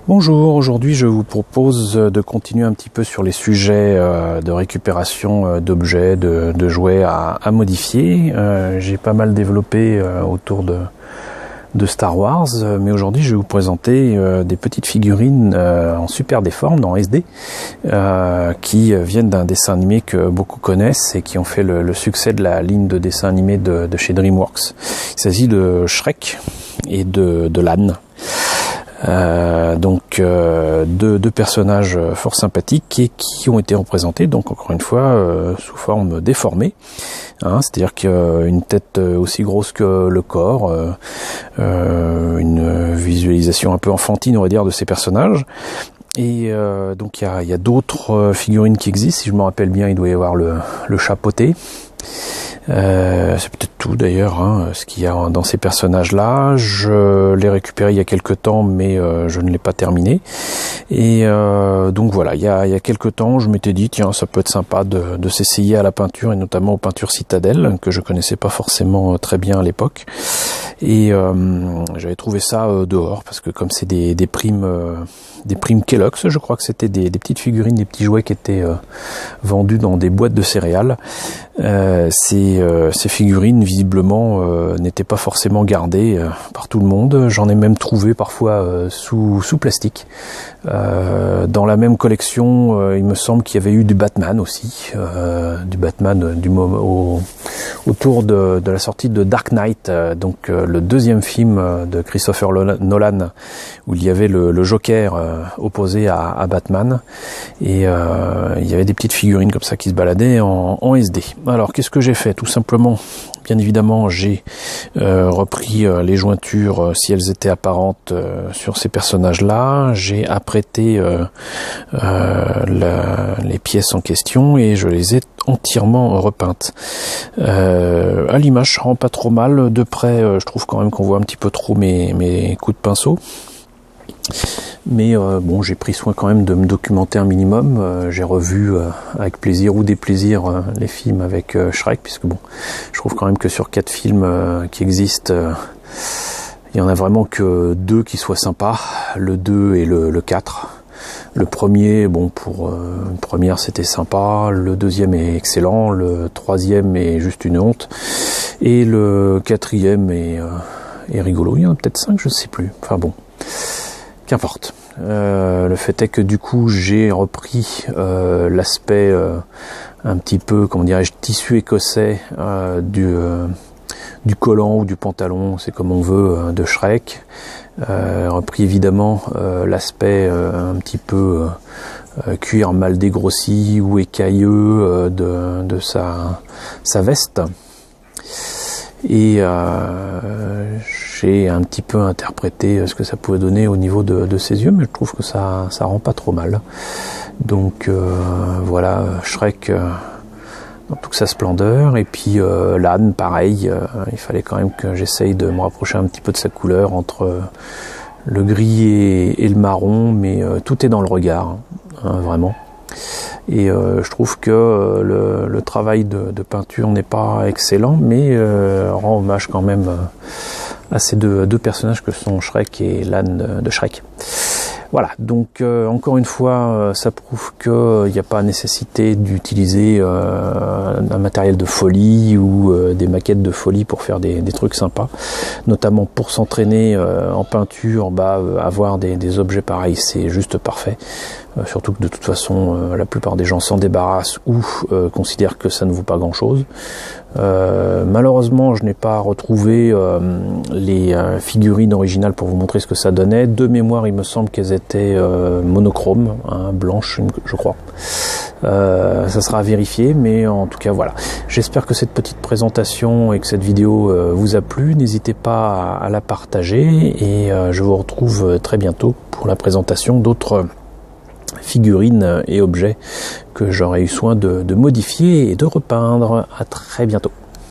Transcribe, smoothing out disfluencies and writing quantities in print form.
Bonjour, aujourd'hui je vous propose de continuer un petit peu sur les sujets de récupération d'objets, de jouets à modifier. J'ai pas mal développé autour de Star Wars, mais aujourd'hui je vais vous présenter des petites figurines en super déforme, dans SD, qui viennent d'un dessin animé que beaucoup connaissent et qui ont fait le succès de la ligne de dessin animé de chez DreamWorks. Il s'agit de Shrek et de Lan. Deux personnages fort sympathiques et qui ont été représentés donc encore une fois sous forme déformée, c'est-à-dire qu'une tête aussi grosse que le corps, une visualisation un peu enfantine on va dire de ces personnages. Et donc il y a d'autres figurines qui existent, si je me rappelle bien il doit y avoir le chapeauté. C'est peut-être tout d'ailleurs, ce qu'il y a dans ces personnages-là. Je l'ai récupéré il y a quelques temps, mais je ne l'ai pas terminé. Et donc voilà, il y a quelques temps, je m'étais dit tiens, ça peut être sympa de s'essayer à la peinture et notamment aux peintures Citadel que je connaissais pas forcément très bien à l'époque. Et j'avais trouvé ça dehors parce que comme c'est des primes Kellogg's, je crois que c'était des petites figurines, des petits jouets qui étaient vendus dans des boîtes de céréales. Ces figurines visiblement n'étaient pas forcément gardées par tout le monde. J'en ai même trouvé parfois sous plastique. Dans la même collection, il me semble qu'il y avait eu du Batman aussi, du Batman autour de la sortie de Dark Knight, donc le deuxième film de Christopher Nolan, où il y avait le Joker opposé à Batman, et il y avait des petites figurines comme ça qui se baladaient en SD. Alors qu'est-ce que j'ai fait? Tout simplement, bien évidemment, j'ai repris les jointures si elles étaient apparentes sur ces personnages-là. J'ai apprêté les pièces en question et je les ai entièrement repeintes. À l'image, ça rend pas trop mal. De près, je trouve quand même qu'on voit un petit peu trop mes coups de pinceau. Mais bon, j'ai pris soin quand même de me documenter un minimum. J'ai revu avec plaisir ou déplaisir les films avec Shrek, puisque bon, je trouve quand même que sur 4 films qui existent, il y en a vraiment que 2 qui soient sympas, le 2 et le 4. Le premier, bon, pour une première c'était sympa, le deuxième est excellent, le troisième est juste une honte, et le quatrième est rigolo. Il y en a peut-être 5, je ne sais plus. Enfin bon. Qu'importe. Le fait est que du coup j'ai repris l'aspect un petit peu, comment dirais-je, tissu écossais du collant ou du pantalon, c'est comme on veut, de Shrek. Repris évidemment l'aspect un petit peu cuir mal dégrossi ou écailleux de sa veste. Et j'ai un petit peu interprété ce que ça pouvait donner au niveau de ses yeux, mais je trouve que ça rend pas trop mal. Donc voilà, Shrek dans toute sa splendeur, et puis Lan pareil, il fallait quand même que j'essaye de me rapprocher un petit peu de sa couleur entre le gris et le marron, mais tout est dans le regard, vraiment. Et je trouve que le travail de peinture n'est pas excellent, mais rend hommage quand même à ces deux personnages que sont Shrek et Lan de Shrek. Voilà, donc encore une fois, ça prouve qu'il n'y a pas nécessité d'utiliser un matériel de folie ou des maquettes de folie pour faire des trucs sympas. Notamment pour s'entraîner en peinture, avoir des objets pareils, c'est juste parfait. Surtout que de toute façon, la plupart des gens s'en débarrassent ou considèrent que ça ne vaut pas grand-chose. Malheureusement, je n'ai pas retrouvé les figurines originales pour vous montrer ce que ça donnait. De mémoire, il me semble qu'elles étaient monochromes, blanches, je crois. Ça sera à vérifier, mais en tout cas voilà. J'espère que cette petite présentation et que cette vidéo vous a plu. N'hésitez pas à la partager et je vous retrouve très bientôt pour la présentation d'autres figurines et objets que j'aurai eu soin de modifier et de repeindre. À très bientôt.